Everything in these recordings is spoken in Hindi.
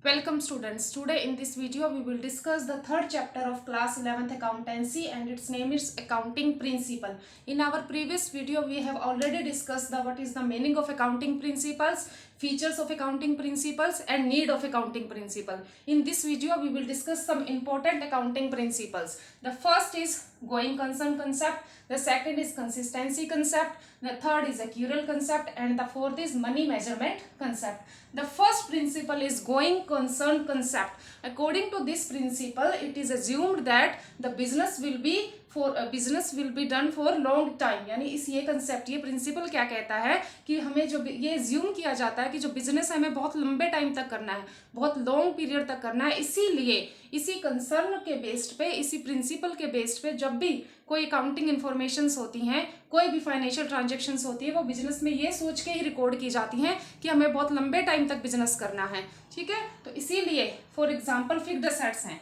Welcome students. Today in this video we will discuss the third chapter of class 11th accountancy and its name is accounting principle. In our previous video we have already discussed what is the meaning of accounting principles, features of accounting principles and need of accounting principle. In this video we will discuss some important accounting principles. The first is going concern concept, the second is consistency concept, the third is accrual concept and the fourth is money measurement concept. The first principle is going concern concept. According to this principle, it is assumed that the business will be done for long time. यानी इस ये कंसेप्ट, ये प्रिंसिपल क्या कहता है कि हमें जो ये एज्यूम किया जाता है कि जो बिजनेस है हमें बहुत लंबे टाइम तक करना है, बहुत लॉन्ग पीरियड तक करना है. इसीलिए इसी कंसर्न के बेस्ड पे, इसी प्रिंसिपल के बेस्ड पे जब भी कोई अकाउंटिंग इन्फॉर्मेशंस होती हैं, कोई भी फाइनेंशियल ट्रांजेक्शंस होती है, वो बिजनेस में ये सोच के ही रिकॉर्ड की जाती हैं कि हमें बहुत लंबे टाइम तक बिजनेस करना है. ठीक है, तो इसीलिए फॉर एग्जांपल फिक्स्ड एसेट्स हैं.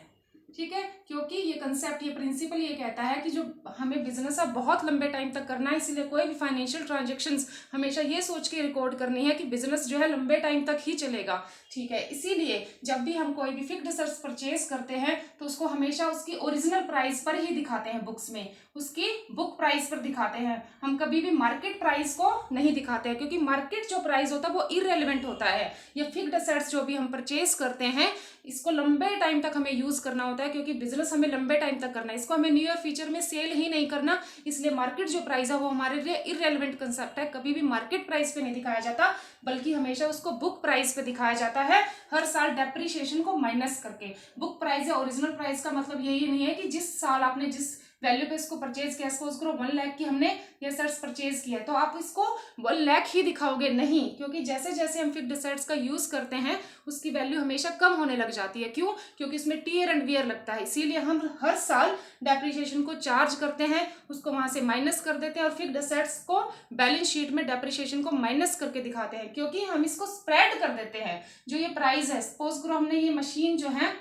ठीक है, क्योंकि ये कंसेप्ट, ये प्रिंसिपल ये कहता है कि जो हमें बिजनेस अब बहुत लंबे टाइम तक करना है, इसलिए कोई भी फाइनेंशियल ट्रांजेक्शंस हमेशा ये सोच के रिकॉर्ड करनी है कि बिजनेस जो है लंबे टाइम तक ही चलेगा. ठीक है, इसीलिए जब भी हम कोई भी फिक्स्ड एसेट्स परचेज करते हैं तो उसको हमेशा उसकी ओरिजिनल प्राइस पर ही दिखाते हैं, बुक्स में उसकी बुक प्राइस पर दिखाते हैं. हम कभी भी मार्केट प्राइस को नहीं दिखाते हैं, क्योंकि मार्केट जो प्राइस होता है वो इररेलेवेंट होता है. ये फिक्स्ड एसेट्स जो भी हम परचेज करते हैं, इसको लंबे टाइम तक हमें यूज करना होता है, क्योंकि बिजनेस हमें लंबे टाइम तक करना है. इसको हमें न्यू ईयर फ्यूचर में सेल ही नहीं करना, इसलिए मार्केट जो प्राइस है वो हमारे लिए इररेलेवेंट कंसेप्ट है. कभी भी मार्केट प्राइस पे नहीं दिखाया जाता, बल्कि हमेशा उसको बुक प्राइस पे दिखाया जाता है, हर साल डेप्रिसिएशन को माइनस करके. बुक प्राइस या ओरिजिनल प्राइस का मतलब यही नहीं है कि जिस साल आपने जिस वैल्यू पे इसको परचेज किया, सपोज करो 1 लाख की हमने ये एसेट्स परचेज किया है, तो आप इसको 1 लाख ही दिखाओगे नहीं, क्योंकि जैसे जैसे हम फिक्स्ड एसेट्स का यूज करते हैं उसकी वैल्यू हमेशा कम होने लग जाती है. क्यों? क्योंकि इसमें टीयर एंड वियर लगता है, इसीलिए हम हर साल डेप्रिसिएशन को चार्ज करते हैं, उसको वहां से माइनस कर देते हैं और फिक्स्ड एसेट्स को बैलेंस शीट में डेप्रिसिएशन को माइनस करके दिखाते हैं, क्योंकि हम इसको स्प्रेड कर देते हैं. जो ये प्राइस है, सपोज करो हमने ये मशीन जो है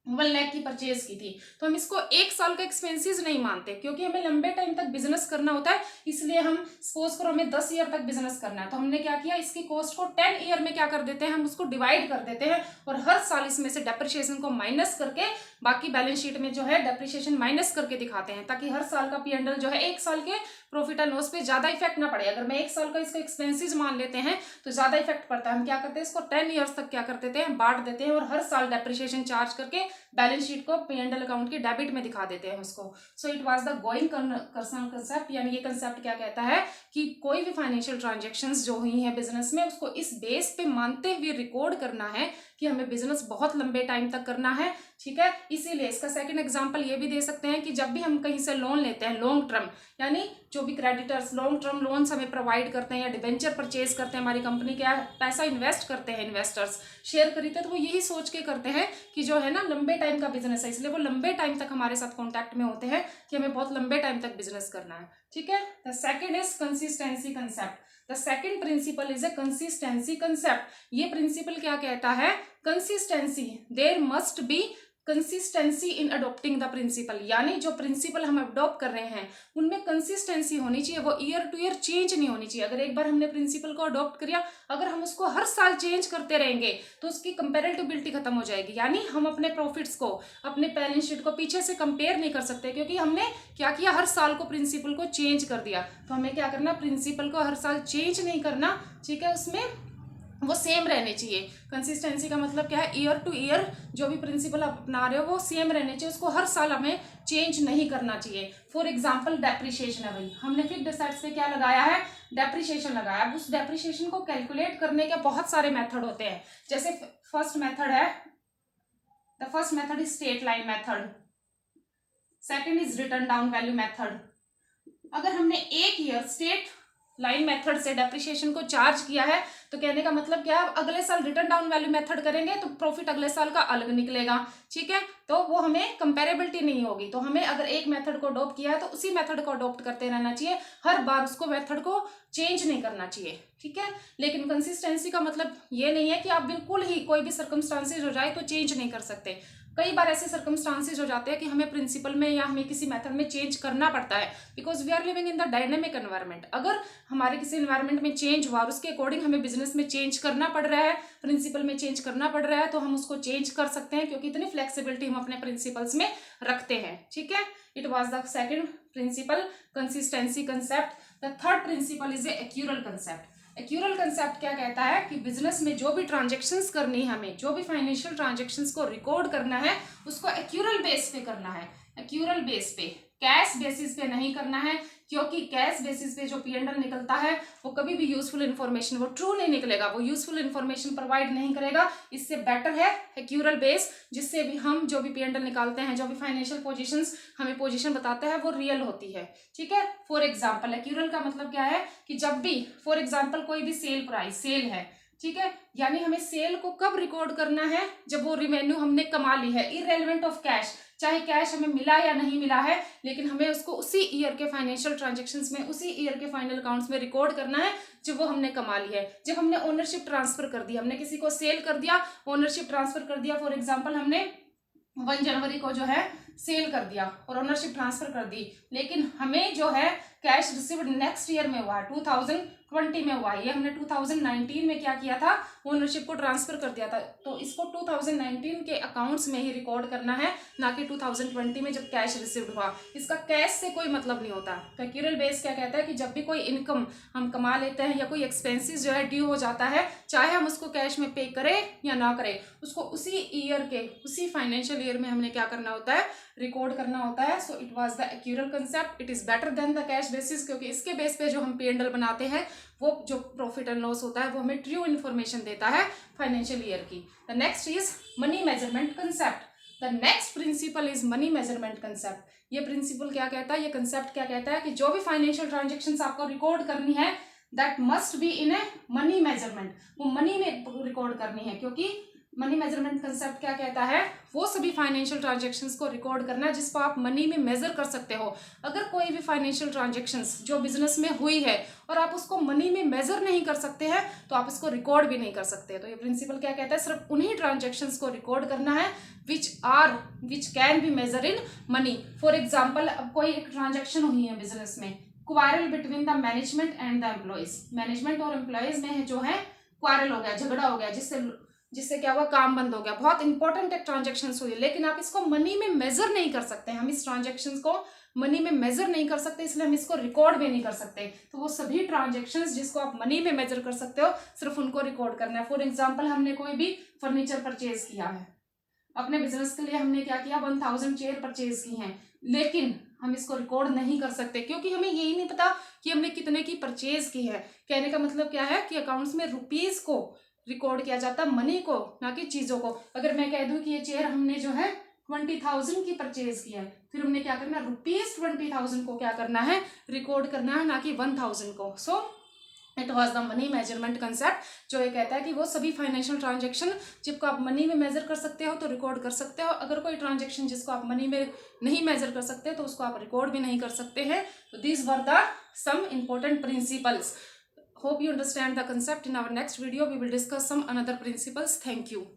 1 लाख की परचेज की थी, तो हम इसको 1 साल का एक्सपेंसेस नहीं मानते, क्योंकि हमें लंबे टाइम तक बिजनेस करना होता है. इसलिए हम सपोज करो हमें 10 ईयर तक बिजनेस करना है, तो हमने क्या किया, इसकी कॉस्ट को 10 ईयर में क्या कर देते हैं, हम उसको डिवाइड कर देते हैं और हर साल इसमें से डेप्रिसिएशन को माइनस करके बाकी बैलेंस शीट में जो है डेप्रिसिएशन माइनस करके दिखाते हैं, ताकि हर साल का P&L जो है 1 साल के प्रॉफिट एंड लॉस पे ज्यादा इफेक्ट ना पड़े. अगर मैं 1 साल का इसका एक्सपेंसेस मान लेते हैं तो ज्यादा इफेक्ट पड़ता है. हम क्या करते हैं, इसको 10 ईयर्स तक क्या कर देते हैं, बांट देते हैं और हर साल डेप्रिसिएशन चार्ज करके बैलेंस शीट को P&L अकाउंट के डेबिट में दिखा देते हैं उसको. So it was the going concern concept. यानी ये कंसेप्ट क्या कहता है कि कोई भी फाइनेंशियल ट्रांजेक्शंस जो हुई है बिजनेस में, उसको इस बेस पे मानते हुए रिकॉर्ड करना है कि हमें बिजनेस बहुत लंबे टाइम तक करना है. ठीक है, इसीलिए इसका सेकंड एग्जांपल ये भी दे सकते हैं कि जब भी हम कहीं से लोन लेते हैं लॉन्ग टर्म, यानी जो भी क्रेडिटर्स लॉन्ग टर्म लोन्स हमें प्रोवाइड करते हैं या डिबेंचर परचेज करते हैं, हमारी कंपनी क्या पैसा इन्वेस्ट करते हैं, इन्वेस्टर्स शेयर खरीदते हैं, तो वो यही सोच के करते हैं कि जो है ना लंबे टाइम का बिजनेस है, इसलिए वो लंबे टाइम तक हमारे साथ कॉन्टैक्ट में होते हैं कि हमें बहुत लंबे टाइम तक बिजनेस करना है. ठीक है, the second is consistency concept. The second principle is a consistency concept. ये प्रिंसिपल क्या कहता है, consistency, there must be consistency in adopting the principle. यानी जो प्रिंसिपल हम अडॉप्ट कर रहे हैं उनमें कंसिस्टेंसी होनी चाहिए, वो ईयर टू ईयर चेंज नहीं होनी चाहिए. अगर एक बार हमने प्रिंसिपल को अडॉप्ट किया, अगर हम उसको हर साल चेंज करते रहेंगे तो उसकी कंपेरेटिबिलिटी खत्म हो जाएगी. यानी हम अपने प्रॉफिट्स को, अपने बैलेंस शीट को पीछे से कंपेयर नहीं कर सकते, क्योंकि हमने क्या किया, हर साल को प्रिंसिपल को चेंज कर दिया. तो हमें क्या करना, प्रिंसिपल को हर साल चेंज नहीं करना. ठीक है, उसमें वो सेम रहने चाहिए. कंसिस्टेंसी का मतलब क्या है, ईयर टू ईयर जो भी प्रिंसिपल आप अपना रहे हो वो सेम रहने चाहिए, उसको हर साल हमें चेंज नहीं करना चाहिए. फॉर एग्जांपल डेप्रिसिएशन है, भाई हमने फिक्स्ड एसेट्स पे क्या लगाया है, डेप्रिसिएशन लगाया. अब उस डेप्रिसिएशन को कैलकुलेट करने के बहुत सारे मेथड होते हैं. जैसे फर्स्ट मेथड है, the first method is straight line method, second is return down value method. अगर हमने एक ईयर स्ट्रेट लाइन मेथड से डेप्रिसिएशन को चार्ज किया है, तो कहने का मतलब क्या है, अगले साल रिटर्न डाउन वैल्यू मेथड करेंगे तो प्रॉफिट अगले साल का अलग निकलेगा. ठीक है, तो वो हमें कंपेरेबिलिटी नहीं होगी. तो हमें अगर एक मेथड को अडॉप्ट किया है तो उसी मेथड को अडॉप्ट करते रहना चाहिए, हर बार उसको मेथड को चेंज नहीं करना चाहिए. ठीक है, लेकिन कंसिस्टेंसी का मतलब ये नहीं है कि आप बिल्कुल ही कोई भी सर्कमस्टांसेस हो जाए तो चेंज नहीं कर सकते. कई बार ऐसे सर्कमस्टांसेस हो जाते हैं कि हमें प्रिंसिपल में या हमें किसी मेथड में चेंज करना पड़ता है, because we are living in the dynamic environment. अगर हमारे किसी एनवायरनमेंट में चेंज हुआ और उसके अकॉर्डिंग हमें बिजनेस बिजनेस में चेंज करना पड़ रहा है, प्रिंसिपल में चेंज करना पड़ रहा है, तो हम उसको चेंज कर सकते हैं क्योंकि इतनी फ्लेक्सिबिलिटी हम अपने प्रिंसिपल्स में रखते हैं। ठीक है, it was the second principle, consistency concept. The third principle is accrual concept. Accrual concept क्या कहता है कि बिजनेस में जो भी ट्रांजेक्शन्स करनी है, हमें जो भी फाइनेंशियल ट्रांजेक्शन्स को रिकॉर्ड करना है उसको एक्यूरल बेस पे करना है। एक्यूरल बेस पे, कैश बेसिस पे नहीं करना है, क्योंकि कैश बेसिस पे जो P&L निकलता है वो कभी भी यूजफुल इन्फॉर्मेशन, वो ट्रू नहीं निकलेगा, वो यूजफुल इन्फॉर्मेशन प्रोवाइड नहीं करेगा। इससे बेटर है एक्यूरल बेस, जिससे भी हम जो भी P&L निकालते हैं, जो भी फाइनेंशियल पोजीशंस हमें पोजीशन बताते हैं वो रियल होती है। ठीक है, फॉर एग्जाम्पल, एक्यूरल का मतलब क्या है कि जब भी फॉर एग्जाम्पल कोई भी सेल प्राइस, सेल है, ठीक है, यानी हमें सेल को कब रिकॉर्ड करना है, जब वो रेवेन्यू हमने कमा ली है, इररेलेवेंट ऑफ कैश, चाहे कैश हमें मिला या नहीं मिला है, लेकिन हमें उसको उसी ईयर के फाइनेंशियल ट्रांजैक्शंस में, उसी ईयर के फाइनल अकाउंट्स में रिकॉर्ड करना है जब वो हमने कमा ली है। जब हमने ओनरशिप ट्रांसफर कर दिया, हमने किसी को सेल कर दिया, ओनरशिप ट्रांसफर कर दिया, फॉर एग्जाम्पल हमने 1 जनवरी को जो है सेल कर दिया और ओनरशिप ट्रांसफर कर दी, लेकिन हमें जो है कैश रिसीव्ड नेक्स्ट ईयर में हुआ है, 2020 में हुआ है, ये हमने 2019 में क्या किया था, ओनरशिप को ट्रांसफर कर दिया था, तो इसको 2019 के अकाउंट्स में ही रिकॉर्ड करना है, ना कि 2020 में जब कैश रिसीव्ड हुआ। इसका कैश से कोई मतलब नहीं होता। तो एक्यूरल बेस क्या कहता है कि जब भी कोई इनकम हम कमा लेते हैं या कोई एक्सपेंसेस जो है ड्यू हो जाता है, चाहे हम उसको कैश में पे करें या ना करें, उसको उसी ईयर के, उसी फाइनेंशियल ईयर में हमने क्या करना होता है, रिकॉर्ड करना होता है। So it was the accrual concept, it is better than the cash basis, क्योंकि इसके बेस पे जो हम P&L बनाते हैं, वो जो प्रॉफिट एंड लॉस होता है वो हमें ट्रू इन्फॉर्मेशन देता है फाइनेंशियल ईयर की। The next is money measurement concept. The next principle is money measurement concept. ये प्रिंसिपल क्या कहता है, ये कंसेप्ट क्या कहता है कि जो भी फाइनेंशियल ट्रांजेक्शन्स आपको रिकॉर्ड करनी है, that must be in a money measurement, वो मनी में रिकॉर्ड करनी है, क्योंकि मनी मेजरमेंट कंसेप्ट क्या कहता है, वो सभी फाइनेंशियल ट्रांजैक्शंस को रिकॉर्ड करना है जिसको आप मनी में मेजर कर सकते हो। अगर कोई भी फाइनेंशियल ट्रांजैक्शंस जो बिजनेस में हुई है और आप उसको मनी में मेजर नहीं कर सकते हैं, तो आप इसको रिकॉर्ड भी नहीं कर सकते। तो ये प्रिंसिपल क्या कहता है, सिर्फ उन्हीं ट्रांजैक्शंस को रिकॉर्ड करना है which can be measured in money. For example, अब कोई एक ट्रांजेक्शन हुई है बिजनेस में, quarrel between the management and the employees, management और एम्प्लॉयज में जो है क्वारल हो गया, झगड़ा हो गया, जिससे क्या हुआ, काम बंद हो गया, बहुत इंपॉर्टेंट एक ट्रांजेक्शन हुई, लेकिन आप इसको मनी में मेजर नहीं कर सकते। हम इस ट्रांजेक्शन को मनी में मेजर नहीं कर सकते, इसलिए हम इसको रिकॉर्ड भी नहीं कर सकते। तो वो सभी ट्रांजेक्शंस जिसको आप मनी में मेजर कर सकते हो, सिर्फ उनको रिकॉर्ड करना है। फॉर एग्जाम्पल, हमने कोई भी फर्नीचर परचेज किया है अपने बिजनेस के लिए, हमने क्या किया, 1000 चेयर परचेज की हैं, लेकिन हम इसको रिकॉर्ड नहीं कर सकते क्योंकि हमें यही नहीं पता कि हमने कितने की परचेज की है। कहने का मतलब क्या है कि अकाउंट्स में रुपीज को रिकॉर्ड किया जाता है, मनी को, ना कि चीजों को। अगर मैं कह दूं कि ये चेयर हमने जो है 20,000 की परचेज की है, फिर हमने क्या करना है, ₹20,000 को क्या करना है, रिकॉर्ड करना है, ना कि 1000 को। So it was the money measurement concept, जो ये कहता है कि वो सभी फाइनेंशियल ट्रांजेक्शन जिसको आप मनी में मेजर कर सकते हो तो रिकॉर्ड कर सकते हो, अगर कोई ट्रांजेक्शन जिसको आप मनी में नहीं मेजर कर सकते तो उसको आप रिकॉर्ड भी नहीं कर सकते हैं। तो these were the some important principles. Hope you understand the concept. In our next video we will discuss some another principles. Thank you.